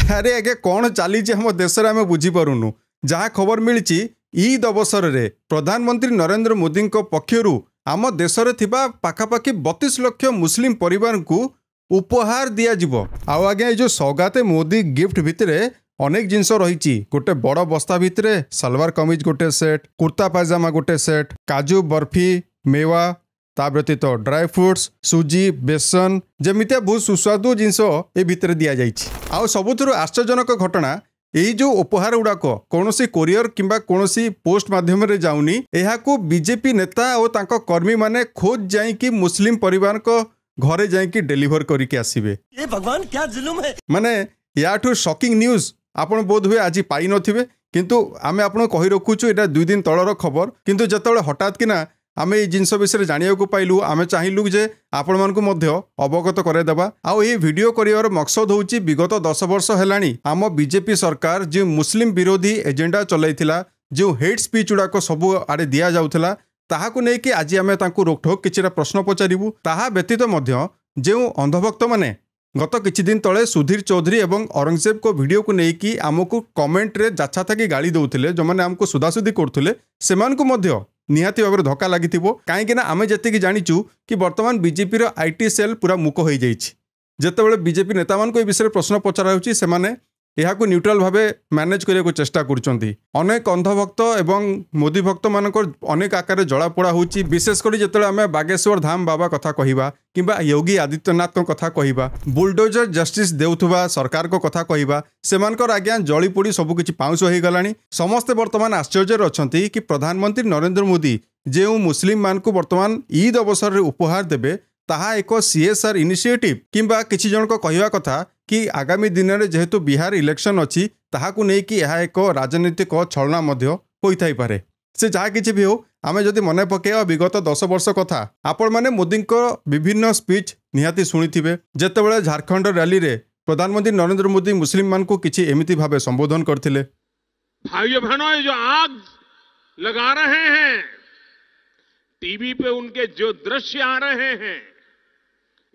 अरे आगे कौन चली आम देश में बुझीपारुनु। जहाँ खबर मिली ईद अवसर में प्रधानमंत्री नरेंद्र मोदी पक्षर आम देश में पाखापाखि 32 लाख मुस्लिम परिवार को उपहार दिज्व। आज्ञा जो सौगाते मोदी गिफ्ट भितर अनेक जिनस रही गोटे बड़ बस्ता भितर सलवार कमीज गोटे सेट, कुर्ता पायजामा गोटे सेट, काजू बर्फी मेवा ता व्यतीत ड्राई फ्रुट्स सुजी बेसन जमितिया बहुत सुस्वादु जिनस ए भितर दि जाइए। सबुठ आश्चर्यजनक घटना यही जो उपहार गुड़ाक कौन कोरियर किंबा कौन पोस्ट माध्यम रे जाऊनी यहाकू बीजेपी नेता और तांको कर्मी माने खोज जाइकी मुस्लिम परिवार को घरे जाइकी डिलीवर करके आसीबे। ये भगवान क्या जुलुम है। माने याठू शॉकिंग न्यूज आपण बोध हुए आज पाई नथिबे, किंतु आमे आपण कहि रखुछु एटा 2 दिन तळर खबर। किंतु जतबे हठात किना आमे ए जिनस विषय जानिया को पाइलु आमे चाहिलु जे आपण मानकु मध्य अवगत करे देबा। आउ ए वीडियो करियर मकसद होउची विगत 10 वर्ष हेलानी आम बीजेपी सरकार जो मुस्लिम विरोधी एजेंडा चलैथिला, जो हेट स्पीच गुड़ाक सबु आड़े दिया जाउथला ताहाकु नै कि आज आमे तांकु रोकठोक किछिरा प्रश्न पचारिबु। ताहा व्यतीत मध्य जो अंधभक्त माने गत किछि दिन तले सुधीर चौधरी एवं औरंगजेब को वीडियो को लेकिन आमको कमेंट रे जाछा था कि गाली दौले जो मैंने आमको सुधासुधी करते से निहाती भाव धक्का लगी कहीं आम जी जाचु कि बर्तमान बीजेपी आईटी सेल पूरा मुक हो जितेबाला बीजेपी नेता मान विषय प्रश्न पचरा से यहाँ न्यूट्राल भाव मैनेज करने को चेष्टा करुँच। अनेक अंधभक्त एवं मोदी भक्त मान अनेक आकार जलापोड़ा हो, विशेषकर जिते आम बागेश्वर धाम बाबा कथा कहवा कि योगी आदित्यनाथ कथा कहवा बुलडोजर जस्टिस देउथुबा सरकार को कथा कहवा से आज्ञा जलीपोड़ी सबकि पाउंस हो गला। समस्ते बर्तमान आश्चर्य अच्छा कि प्रधानमंत्री नरेंद्र मोदी जो मुस्लिम मान को बर्तमान ईद अवसर में उपहार देवे ताहा एक CSR इनिशिएटिव किंबा किछि जन को कहवा कथा कि आगामी दिन में जेहेतु बिहार इलेक्शन अच्छी ताहाकू नहीं कि यह एक राजनीतिक छलना मध्य होइथाई पारे। से जहाँ किछि भी हो आमे जदि मन पकेवा विगत 10 वर्ष कथा आपण माने मोदी को विभिन्न स्पीच निहाती शुणिथिबे। जेतेबेले झारखंड रैली रे प्रधानमंत्री नरेंद्र मोदी मुस्लिम मान को किछि एमिति भावे संबोधन करथिले। भाइयों बहनों, जो आग लगा रहे हैं टीवी पे उनके जो दृश्य आ रहे हैं,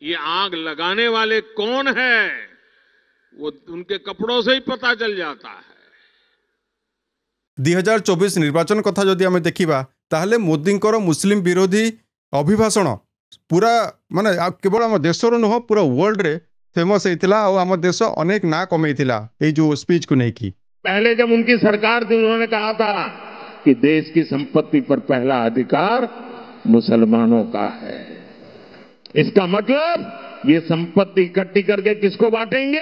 ये आग लगाने वाले कौन है वो उनके कपड़ों से ही पता चल जाता है। 2024 निर्वाचन कथा जदि आमे देखिबा ताहले मोदी मुस्लिम विरोधी अभिभाषण पूरा माने केवल आम देशर नुह पूरा वर्ल्ड रे फेमस होता और आम देश अनेक ना कमेइथिला ए जो स्पीच को लेकी। पहले जब उनकी सरकार थी उन्होंने कहा था कि देश की संपत्ति पर पहला अधिकार मुसलमानों का है। इसका मतलब ये संपत्ति इकट्ठी करके किसको बांटेंगे?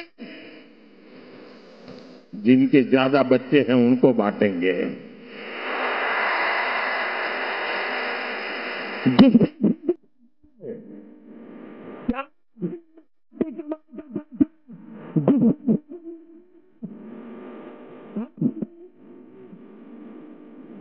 जिनके ज्यादा बच्चे हैं उनको बांटेंगे।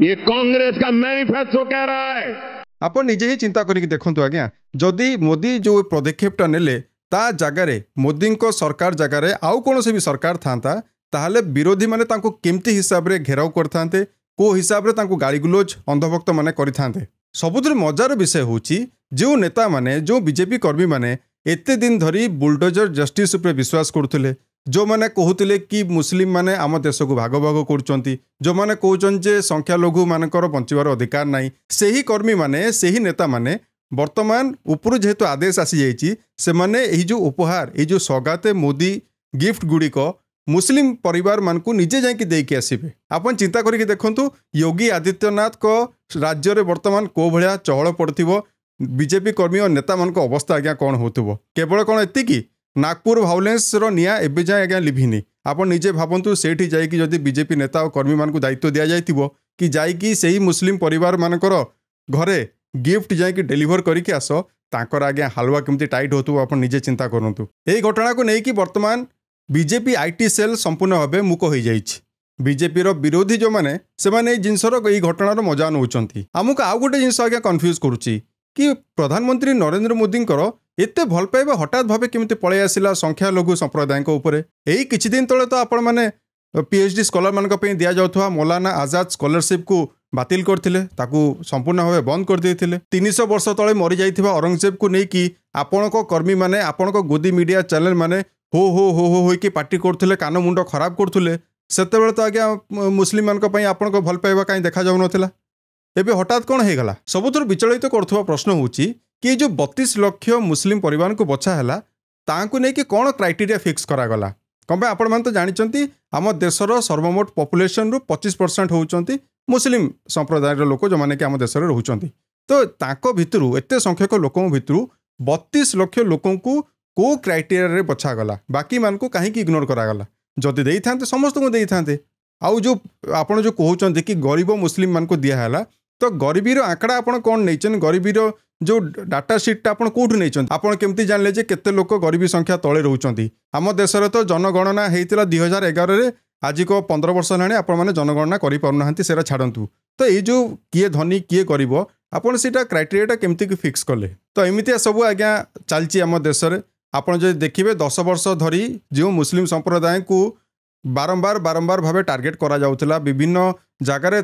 ये कांग्रेस का मैनिफेस्टो कह रहा है। आप निजे ही चिंता करके देखु आज्ञा जदि मोदी जो पदक्षेपटा नेले ता जगार मोदी को सरकार जगार आउ कौन से भी सरकार था ताहले विरोधी माने तांको केमती हिसाब रे घेराव करथांते को हिसाब रे तांको गाली गुलोज अंधभक्त माने करिथांते। सबुथुर मजार विषय होची जो नेता माने जो बीजेपी कर्मी माने एते दिन धरी बुलडोजर जस्टिस उपरे विश्वास करथुले, जो माने कहूतिले कि मुस्लिम माने आम देश को भाग भाग करुचंती, जो माने कहउचन जे संख्यालघु मानकर बंचिबार अधिकार नाही, सेही कर्मी माने सेही नेता माने वर्तमान ऊपर जेहेतु आदेश आसी जाइए से माने यही जो उपहार ये जो सौगाते मोदी गिफ्ट गुड़िक मुस्लिम परिवार मान को निजे जाकि देके आसबे। आपन चिंता करके देखंतु योगी आदित्यनाथ को राज्य रे वर्तमान को भलिया चहल पड़थिबो, बीजेपी कर्मी और नेता मान को अवस्था आज्ञा कौन होतुबो। केवल कौन एतिकी नागपुर भायोलेंस निया एबे जाए आज्ञा लिभिनी। आप निजे भावंतु सेठी जाइकी जदि बीजेपी नेता और कर्मी मान को दायित्व दिया जाइथिबो कि जाइकी सेही मुस्लिम परिवार मानकर घरे गिफ्ट जाइकी डिलीवर करके आस तांकर आज्ञा हलवा केमती टाइट होतु आप निजे चिंता करंतु। एही घटना को लेकिन वर्तमान बीजेपी आईटी सेल संपूर्ण भाव मुक हो जाइछि। बीजेपी विरोधी जो माने से माने जिनसर यही घटनार मजा नौचंती। आमको आउ गोटे जिनस आज्ञा कन्फ्यूज करुच्ची कि प्रधानमंत्री नरेंद्र मोदी एते भल पाइबा हठात भाव केमती पळै आसिला संख्यालघु संप्रदाय उपरे। यही किछि दिन तले तो आपण माने PhD स्कॉलर मान दि जाउथवा मौलाना आजाद स्कॉलरशिप को बातिल करथिले, ताकू संपूर्ण भाव बंद कर देथिले। 300 वर्ष तले मरी जाइथिबा औरंगजेब को लेकिन आपण को कर्मी माने आपण को गोदी मीडिया चैनल माने हो हो हो हो होइकी पार्टी करथुले कान मुंड खराब करथुले सेतेबेले तो आज्ञा मुस्लिम मानक पई आपनको भल पाइबा काई देखा जाउ नथिला एबे हठात कोन हे गला सबुथुर विचलित करथुवा प्रश्न होउची कि जो 32 लाख मुस्लिम परिवार को बचा हैला तांकु नै कि कोन क्राइटेरिया फिक्स करा गला कम आपण मान तो जानिचंती आम देशर सर्वमोट पॉपुलेशन रु 25% होउचंती मुस्लिम संप्रदाय लोक जो माने कि आम देश में रोचंती तो ताको भितरु एते संख्यक लोकों भितरु 32 लाख लोकों को क्राइटेरिया रे बछा गला बाकी मान को कहीं इग्नोर करागला जदि देई थांते समस्त को देई थांते आउ जो आपण जो कहउचंती कि गरीब मुस्लिम मान को दिया हैला तो गरीबीर आंकड़ा आपण कोन नैचन गरीबीर जो डाटा शीटा आपण कोठु नैचन आपण केमती जानले जे केते लोक गरीबी संख्या तळे रहउचंती आम देशर तो जनगणना हेइतिला 2011 रे आज को 15 वर्ष हेलाणी आपण माने जनगणना करि पारुनाहांती सेरा छाड़ंतु तो ये जो किए धनी किए गरीब आपण सीटा क्राइटेरिया केमती कि फिक्स कले तो एमितिया सब आज्ञा चलची आम देश में आपण जो देखिए 10 वर्ष धरी जो मुस्लिम संप्रदाय को बारंबार बारंबार भाव टार्गेट करा जाउथला विभिन्न जगार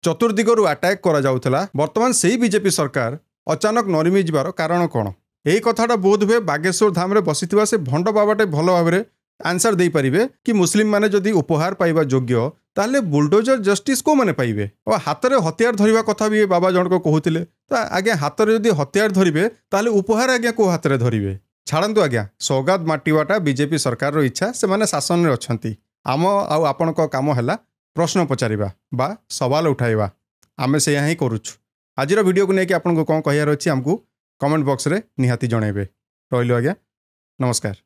चतुर्दिगरु अटैक करा जाउथला वर्तमान से बीजेपी सरकार अचानक नरिमी जीवार कारण कौन यही कथाटा बोध हुए बागेश्वर धाम रे बसिथिबा से भंड बाबाटे भल भाव में आंसर दे पारिबे कि मुस्लिम माने जदि उपहार पाइबा योग्य ताले बुलडोजर जस्टिस को माने पाइबे और हाथ में हथियार धरिबा कथा भी बाबा जन को कहते तो आज्ञा हाथ में जदि हथियार धरिबे ताले उपहार आज्ञा को हाथ में धरिबे छाड़ू आज्ञा सौगात माटिवाटा बीजेपी सरकार इच्छा से माने शासन में अच्छा आम आपण काम है प्रश्न पचारिबा बा सवाल उठाइबा आमे से यहाँ ही करुछु आज वीडियो को लेकिन आपको कौन कहार अच्छी आमको कमेंट बॉक्स रे निहाती जनइबे रहिलु आज्ञा नमस्कार।